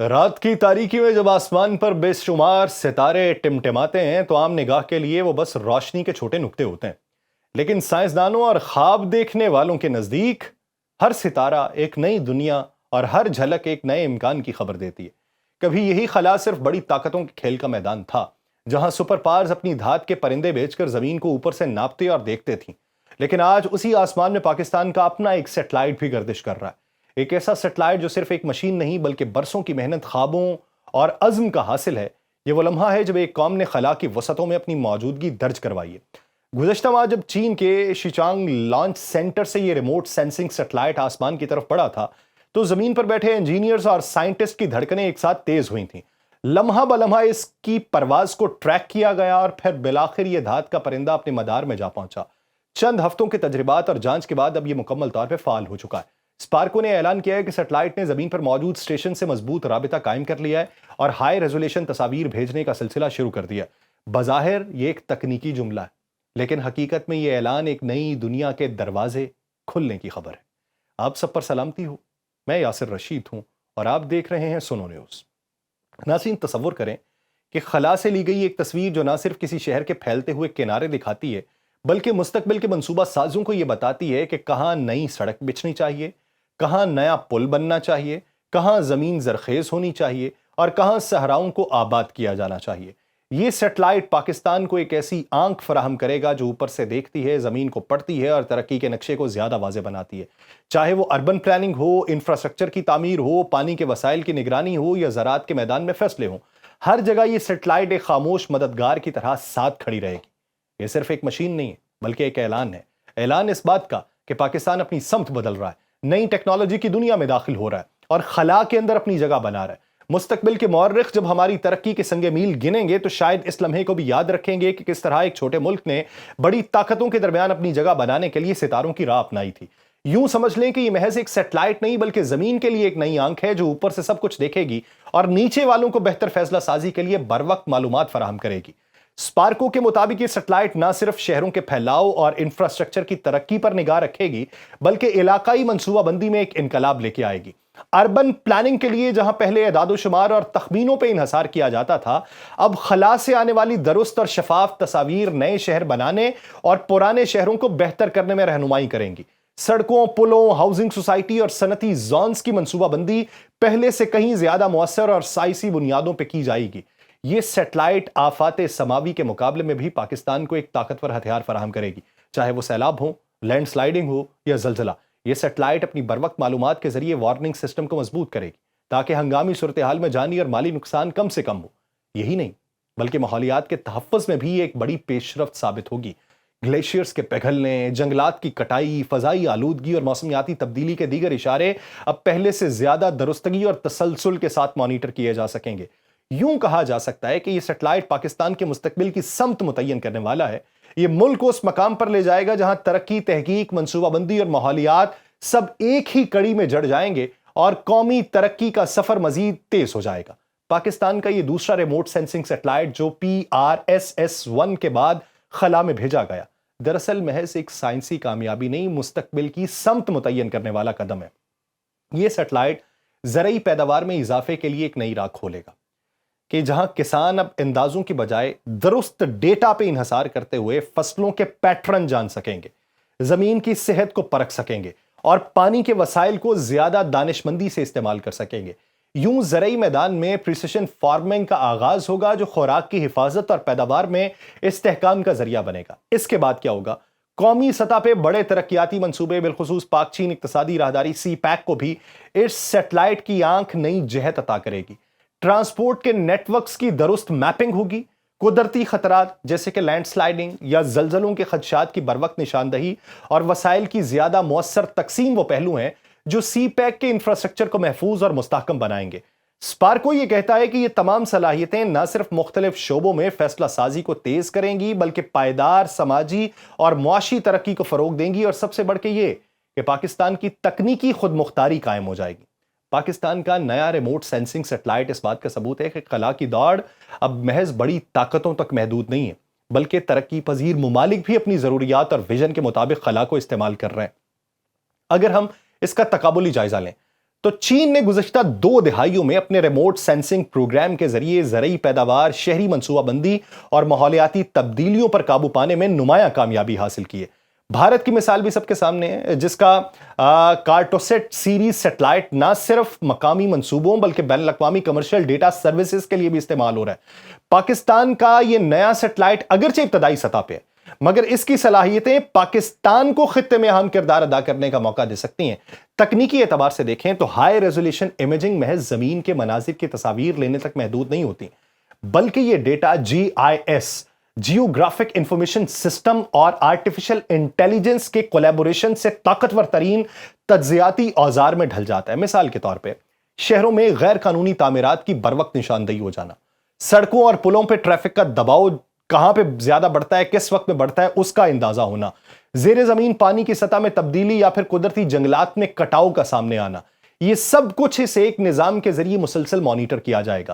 رات کی تاریکی میں جب آسمان پر بے شمار ستارے ٹمٹماتے ہیں تو عام نگاہ کے لیے وہ بس روشنی کے چھوٹے نقطے ہوتے ہیں، لیکن سائنسدانوں اور خواب دیکھنے والوں کے نزدیک ہر ستارہ ایک نئی دنیا اور ہر جھلک ایک نئے امکان کی خبر دیتی ہے۔ کبھی یہی خلا صرف بڑی طاقتوں کے کھیل کا میدان تھا، جہاں سپر پاورز اپنی دھات کے پرندے بیچ کر زمین کو اوپر سے ناپتے اور دیکھتے تھیں، لیکن آج اسی آسمان میں پاکستان کا اپنا ایک سیٹلائٹ بھی گردش کر رہا ہے۔ ایک ایسا سیٹلائٹ جو صرف ایک مشین نہیں بلکہ برسوں کی محنت، خوابوں اور عزم کا حاصل ہے۔ یہ وہ لمحہ ہے جب ایک قوم نے خلا کی وسعتوں میں اپنی موجودگی درج کروائی ہے۔ گزشتہ ماہ جب چین کے شیچانگ لانچ سینٹر سے یہ ریموٹ سینسنگ سیٹلائٹ آسمان کی طرف بڑھا تھا تو زمین پر بیٹھے انجینئرز اور سائنٹسٹ کی دھڑکنیں ایک ساتھ تیز ہوئی تھیں۔ لمحہ بلمحہ اس کی پرواز کو ٹریک کیا گیا اور پھر بالآخر یہ دھات کا پرندہ اپنے مدار میں جا پہنچا۔ چند ہفتوں کے تجربات اور جانچ کے بعد اب یہ مکمل طور پہ فعال ہو چکا ہے۔ اسپارکو نے اعلان کیا ہے کہ سیٹلائٹ نے زمین پر موجود اسٹیشن سے مضبوط رابطہ قائم کر لیا ہے اور ہائی ریزولیشن تصاویر بھیجنے کا سلسلہ شروع کر دیا ہے۔ بظاہر یہ ایک تکنیکی جملہ ہے، لیکن حقیقت میں یہ اعلان ایک نئی دنیا کے دروازے کھلنے کی خبر ہے۔ آپ سب پر سلامتی ہو، میں یاسر رشید ہوں اور آپ دیکھ رہے ہیں سنو نیوز۔ ناظرین، تصور کریں کہ خلا سے لی گئی ایک تصویر جو نہ صرف کسی شہر کے پھیلتے ہوئے کنارے دکھاتی ہے بلکہ مستقبل کے منصوبہ سازوں کو یہ بتاتی ہے کہ کہاں نئی سڑک بچھنی چاہیے، کہاں نیا پل بننا چاہیے، کہاں زمین زرخیز ہونی چاہیے اور کہاں صحراؤں کو آباد کیا جانا چاہیے۔ یہ سیٹلائٹ پاکستان کو ایک ایسی آنکھ فراہم کرے گا جو اوپر سے دیکھتی ہے، زمین کو پڑھتی ہے اور ترقی کے نقشے کو زیادہ واضح بناتی ہے۔ چاہے وہ اربن پلاننگ ہو، انفراسٹرکچر کی تعمیر ہو، پانی کے وسائل کی نگرانی ہو یا زراعت کے میدان میں فیصلے ہوں، ہر جگہ یہ سیٹلائٹ ایک خاموش مددگار کی طرح ساتھ کھڑی رہے گی۔ یہ صرف ایک مشین نہیں ہے بلکہ ایک اعلان ہے، اعلان اس بات کا کہ پاکستان اپنی سمت بدل رہا ہے، نئی ٹیکنالوجی کی دنیا میں داخل ہو رہا ہے اور خلا کے اندر اپنی جگہ بنا رہا ہے۔ مستقبل کے مورخ جب ہماری ترقی کے سنگ میل گنیں گے تو شاید اس لمحے کو بھی یاد رکھیں گے کہ کس طرح ایک چھوٹے ملک نے بڑی طاقتوں کے درمیان اپنی جگہ بنانے کے لیے ستاروں کی راہ اپنائی تھی۔ یوں سمجھ لیں کہ یہ محض ایک سیٹلائٹ نہیں بلکہ زمین کے لیے ایک نئی آنکھ ہے جو اوپر سے سب کچھ دیکھے گی اور نیچے والوں کو بہتر فیصلہ سازی کے لیے بروقت معلومات فراہم کرے گی۔ اسپارکو کے مطابق یہ سیٹلائٹ نہ صرف شہروں کے پھیلاؤ اور انفراسٹرکچر کی ترقی پر نگاہ رکھے گی بلکہ علاقائی منصوبہ بندی میں ایک انقلاب لے کے آئے گی۔ اربن پلاننگ کے لیے جہاں پہلے اعداد و شمار اور تخمینوں پہ انحصار کیا جاتا تھا، اب خلا سے آنے والی درست اور شفاف تصاویر نئے شہر بنانے اور پرانے شہروں کو بہتر کرنے میں رہنمائی کریں گی۔ سڑکوں، پلوں، ہاؤسنگ سوسائٹی اور صنعتی زونز کی منصوبہ بندی پہلے سے کہیں زیادہ مؤثر اور سائنسی بنیادوں پہ کی جائے گی۔ یہ سیٹلائٹ آفات سماوی کے مقابلے میں بھی پاکستان کو ایک طاقتور ہتھیار فراہم کرے گی، چاہے وہ سیلاب ہو، لینڈ سلائیڈنگ ہو یا زلزلہ۔ یہ سیٹلائٹ اپنی بروقت معلومات کے ذریعے وارننگ سسٹم کو مضبوط کرے گی تاکہ ہنگامی صورتحال میں جانی اور مالی نقصان کم سے کم ہو۔ یہی نہیں بلکہ ماحولیات کے تحفظ میں بھی ایک بڑی پیش رفت ثابت ہوگی۔ گلیشیئرز کے پگھلنے، جنگلات کی کٹائی، فضائی آلودگی اور موسمیاتی تبدیلی کے دیگر اشارے اب پہلے سے زیادہ درستگی اور تسلسل کے ساتھ مانیٹر کیے جا سکیں گے۔ یوں کہا جا سکتا ہے کہ یہ سیٹلائٹ پاکستان کے مستقبل کی سمت متعین کرنے والا ہے۔ یہ ملک کو اس مقام پر لے جائے گا جہاں ترقی، تحقیق، منصوبہ بندی اور ماحولیات سب ایک ہی کڑی میں جڑ جائیں گے اور قومی ترقی کا سفر مزید تیز ہو جائے گا۔ پاکستان کا یہ دوسرا ریموٹ سینسنگ سیٹلائٹ جو PRSS-1 کے بعد خلا میں بھیجا گیا، دراصل محض ایک سائنسی کامیابی نہیں، مستقبل کی سمت متعین کرنے والا قدم ہے۔ یہ سیٹلائٹ زرعی پیداوار میں اضافے کے لیے ایک نئی راہ کھولے گا کہ جہاں کسان اب اندازوں کی بجائے درست ڈیٹا پہ انحصار کرتے ہوئے فصلوں کے پیٹرن جان سکیں گے، زمین کی صحت کو پرکھ سکیں گے اور پانی کے وسائل کو زیادہ دانش مندی سے استعمال کر سکیں گے۔ یوں زرعی میدان میں پریسیشن فارمنگ کا آغاز ہوگا جو خوراک کی حفاظت اور پیداوار میں استحکام کا ذریعہ بنے گا۔ اس کے بعد کیا ہوگا؟ قومی سطح پہ بڑے ترقیاتی منصوبے، بالخصوص پاک چین اقتصادی راہداری CPEC کو بھی اس سیٹلائٹ کی آنکھ نئی جہت عطا کرے گی۔ ٹرانسپورٹ کے نیٹ ورکس کی درست میپنگ ہوگی، قدرتی خطرات جیسے کہ لینڈ سلائیڈنگ یا زلزلوں کے خدشات کی بروقت نشاندہی اور وسائل کی زیادہ مؤثر تقسیم وہ پہلو ہیں جو CPEC کے انفراسٹرکچر کو محفوظ اور مستحکم بنائیں گے۔ اسپارکو یہ کہتا ہے کہ یہ تمام صلاحیتیں نہ صرف مختلف شعبوں میں فیصلہ سازی کو تیز کریں گی بلکہ پائیدار سماجی اور معاشی ترقی کو فروغ دیں گی، اور سب سے بڑھ کے یہ کہ پاکستان کی تکنیکی خود مختاری قائم ہو جائے گی۔ پاکستان کا نیا ریموٹ سینسنگ سیٹلائٹ اس بات کا ثبوت ہے کہ خلا کی دوڑ اب محض بڑی طاقتوں تک محدود نہیں ہے بلکہ ترقی پذیر ممالک بھی اپنی ضروریات اور ویژن کے مطابق خلا کو استعمال کر رہے ہیں۔ اگر ہم اس کا تقابلی جائزہ لیں تو چین نے گزشتہ 2 دہائیوں میں اپنے ریموٹ سینسنگ پروگرام کے ذریعے زرعی پیداوار، شہری منصوبہ بندی اور ماحولیاتی تبدیلیوں پر قابو پانے میں نمایاں کامیابی حاصل کی ہے۔ بھارت کی مثال بھی سب کے سامنے ہے، جس کا کارٹوسیٹ سیریز سیٹلائٹ نہ صرف مقامی منصوبوں بلکہ بین الاقوامی کمرشل ڈیٹا سروسز کے لیے بھی استعمال ہو رہا ہے۔ پاکستان کا یہ نیا سیٹلائٹ اگرچہ ابتدائی سطح پہ ہے، مگر اس کی صلاحیتیں پاکستان کو خطے میں اہم کردار ادا کرنے کا موقع دے سکتی ہیں۔ تکنیکی اعتبار سے دیکھیں تو ہائی ریزولیوشن امیجنگ محض زمین کے مناظر کی تصاویر لینے تک محدود نہیں ہوتی، بلکہ یہ data GIS geographic information system اور آرٹیفیشل انٹیلیجنس کے کولیبوریشن سے طاقتور ترین تجزیاتی اوزار میں ڈھل جاتا ہے۔ مثال کے طور پہ شہروں میں غیر قانونی تعمیرات کی بروقت نشاندہی ہو جانا، سڑکوں اور پلوں پہ ٹریفک کا دباؤ کہاں پہ زیادہ بڑھتا ہے، کس وقت میں بڑھتا ہے، اس کا اندازہ ہونا، زیر زمین پانی کی سطح میں تبدیلی یا پھر قدرتی جنگلات میں کٹاؤ کا سامنے آنا، یہ سب کچھ اس ایک نظام کے ذریعے مسلسل مانیٹر کیا جائے گا۔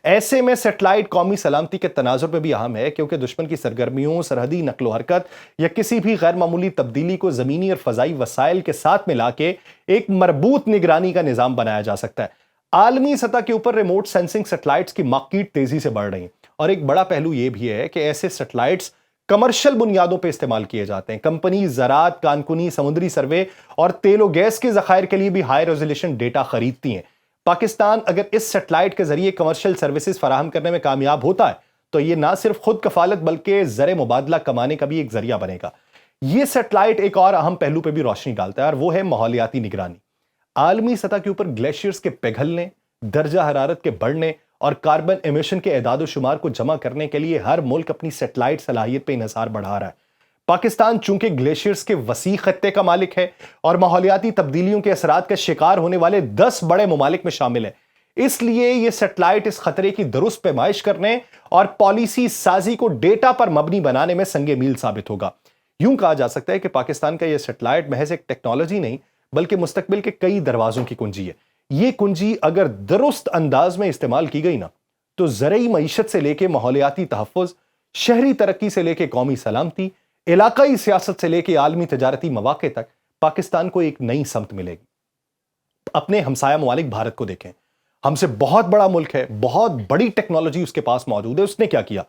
ایسے میں سیٹلائٹ قومی سلامتی کے تناظر میں بھی اہم ہے، کیونکہ دشمن کی سرگرمیوں، سرحدی نقل و حرکت یا کسی بھی غیر معمولی تبدیلی کو زمینی اور فضائی وسائل کے ساتھ ملا کے ایک مربوط نگرانی کا نظام بنایا جا سکتا ہے۔ عالمی سطح کے اوپر ریموٹ سینسنگ سیٹلائٹس کی مارکیٹ تیزی سے بڑھ رہی ہیں، اور ایک بڑا پہلو یہ بھی ہے کہ ایسے سیٹلائٹس کمرشل بنیادوں پہ استعمال کیے جاتے ہیں۔ کمپنی زراعت، کانکنی، سمندری سروے اور تیل و گیس کے ذخائر کے لیے بھی ہائی ریزولیوشن ڈیٹا خریدتی ہیں۔ پاکستان اگر اس سیٹلائٹ کے ذریعے کمرشل سروسز فراہم کرنے میں کامیاب ہوتا ہے تو یہ نہ صرف خود کفالت بلکہ زر مبادلہ کمانے کا بھی ایک ذریعہ بنے گا۔ یہ سیٹلائٹ ایک اور اہم پہلو پہ بھی روشنی ڈالتا ہے، اور وہ ہے ماحولیاتی نگرانی۔ عالمی سطح کے اوپر گلیشیئرز کے پگھلنے، درجہ حرارت کے بڑھنے اور کاربن ایمیشن کے اعداد و شمار کو جمع کرنے کے لیے ہر ملک اپنی سیٹلائٹ صلاحیت پہ انحصار بڑھا رہا ہے۔ پاکستان چونکہ گلیشیئرز کے وسیع خطے کا مالک ہے اور ماحولیاتی تبدیلیوں کے اثرات کا شکار ہونے والے 10 بڑے ممالک میں شامل ہے، اس لیے یہ سیٹلائٹ اس خطرے کی درست پیمائش کرنے اور پالیسی سازی کو ڈیٹا پر مبنی بنانے میں سنگ میل ثابت ہوگا۔ یوں کہا جا سکتا ہے کہ پاکستان کا یہ سیٹلائٹ محض ایک ٹیکنالوجی نہیں بلکہ مستقبل کے کئی دروازوں کی کنجی ہے۔ یہ کنجی اگر درست انداز میں استعمال کی گئی نا تو زرعی معیشت سے لے کے ماحولیاتی تحفظ، شہری ترقی سے لے کے قومی سلامتی، علاقائی سیاست سے لے کے عالمی تجارتی مواقع تک پاکستان کو ایک نئی سمت ملے گی۔ اپنے ہمسایہ ممالک بھارت کو دیکھیں، ہم سے بہت بڑا ملک ہے، بہت بڑی ٹیکنالوجی اس کے پاس موجود ہے۔ اس نے کیا کیا؟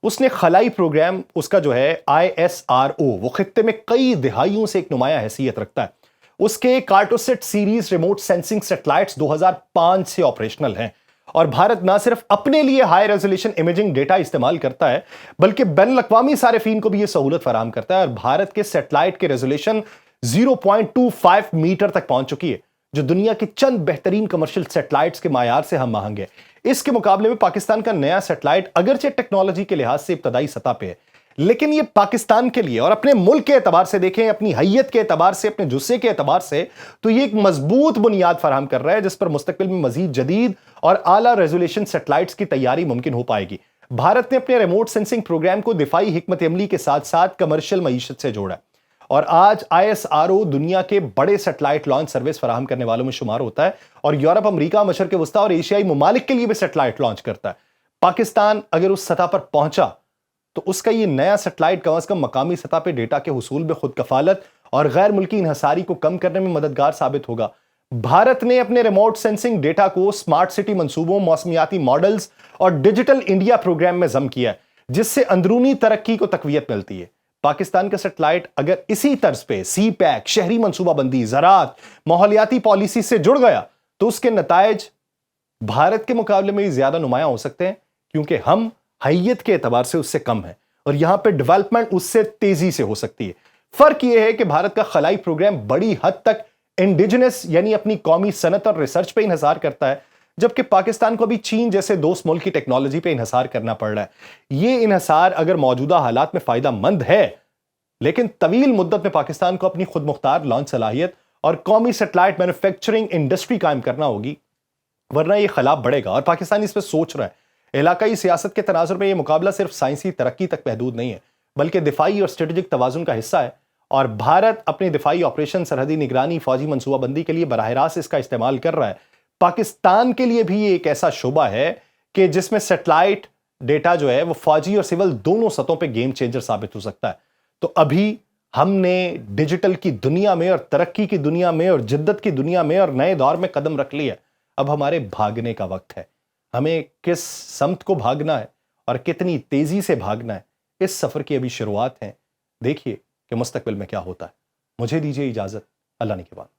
اس نے خلائی پروگرام، اس کا جو ہے ISRO، وہ خطے میں کئی دہائیوں سے ایک نمایاں حیثیت رکھتا ہے۔ اس کے کارٹوسیٹ سیریز ریموٹ سینسنگ سیٹلائٹس 2005 سے آپریشنل ہیں، اور بھارت نہ صرف اپنے لیے ہائی ریزولیوشن امیجنگ ڈیٹا استعمال کرتا ہے بلکہ بین الاقوامی صارفین کو بھی یہ سہولت فراہم کرتا ہے۔ اور بھارت کے سیٹلائٹ کے ریزولیوشن 0.25 میٹر تک پہنچ چکی ہے، جو دنیا کے چند بہترین کمرشل سیٹلائٹس کے معیار سے ہم آہنگ ہے۔ اس کے مقابلے میں پاکستان کا نیا سیٹلائٹ اگرچہ ٹیکنالوجی کے لحاظ سے ابتدائی سطح پہ ہے، لیکن یہ پاکستان کے لیے اور اپنے ملک کے اعتبار سے دیکھیں، اپنی حیت کے اعتبار سے، اپنے جثے کے اعتبار سے، تو یہ ایک مضبوط بنیاد فراہم کر رہا ہے جس پر مستقبل میں مزید جدید اور اعلیٰ ریزولیوشن سیٹلائٹس کی تیاری ممکن ہو پائے گی۔ بھارت نے اپنے ریموٹ سینسنگ پروگرام کو دفاعی حکمت عملی کے ساتھ ساتھ کمرشل معیشت سے جوڑا ہے، اور آج ISRO دنیا کے بڑے سیٹلائٹ لانچ سروس فراہم کرنے والوں میں شمار ہوتا ہے، اور یورپ، امریکہ، مشرق وسطیٰ اور ایشیائی ممالک کے لیے بھی سیٹلائٹ لانچ کرتا ہے۔ پاکستان اگر اس سطح پر پہنچا تو اس کا یہ نیا سیٹلائٹ کم از کم مقامی سطح پہ ڈیٹا کے حصول میں خود کفالت اور غیر ملکی انحصاری کو کم کرنے میں مددگار ثابت ہوگا۔ بھارت نے اپنے ریموٹ سینسنگ ڈیٹا کو سمارٹ سٹی منصوبوں، موسمیاتی ماڈلز اور ڈیجیٹل انڈیا پروگرام میں ضم کیا ہے، جس سے اندرونی ترقی کو تقویت ملتی ہے۔ پاکستان کا سیٹلائٹ اگر اسی طرز پہ CPEC، شہری منصوبہ بندی، زراعت، ماحولیاتی پالیسی سے جڑ گیا تو اس کے نتائج بھارت کے مقابلے میں زیادہ نمایاں ہو سکتے ہیں، کیونکہ ہم حیت کے اعتبار سے اس سے کم ہے، اور یہاں پہ ڈیولپمنٹ اس سے تیزی سے ہو سکتی ہے۔ فرق یہ ہے کہ بھارت کا خلائی پروگرام بڑی حد تک انڈیجنس یعنی اپنی قومی صنعت اور ریسرچ پہ انحصار کرتا ہے، جبکہ پاکستان کو بھی چین جیسے دوست ملک کی ٹیکنالوجی پہ انحصار کرنا پڑ رہا ہے۔ یہ انحصار اگر موجودہ حالات میں فائدہ مند ہے، لیکن طویل مدت میں پاکستان کو اپنی خود مختار لانچ صلاحیت اور قومی سیٹلائٹ مینوفیکچرنگ انڈسٹری قائم کرنا ہوگی، ورنہ یہ خلا بڑھے گا۔ اور پاکستان اس پہ سوچ رہا ہے۔ علاقائی سیاست کے تناظر میں یہ مقابلہ صرف سائنسی ترقی تک محدود نہیں ہے بلکہ دفاعی اور اسٹریٹجک توازن کا حصہ ہے، اور بھارت اپنے دفاعی آپریشن، سرحدی نگرانی، فوجی منصوبہ بندی کے لیے براہ راست اس کا استعمال کر رہا ہے۔ پاکستان کے لیے بھی یہ ایک ایسا شعبہ ہے کہ جس میں سیٹلائٹ ڈیٹا جو ہے وہ فوجی اور سول دونوں سطحوں پہ گیم چینجر ثابت ہو سکتا ہے۔ تو ابھی ہم نے ڈیجیٹل کی دنیا میں اور ترقی کی دنیا میں اور جدت کی دنیا میں اور نئے دور میں قدم رکھ لیا. اب ہمارے بھاگنے کا وقت ہے. ہمیں کس سمت کو بھاگنا ہے اور کتنی تیزی سے بھاگنا ہے، اس سفر کی ابھی شروعات ہیں. دیکھیے کہ مستقبل میں کیا ہوتا ہے. مجھے دیجیے اجازت. اللہ نگہبان.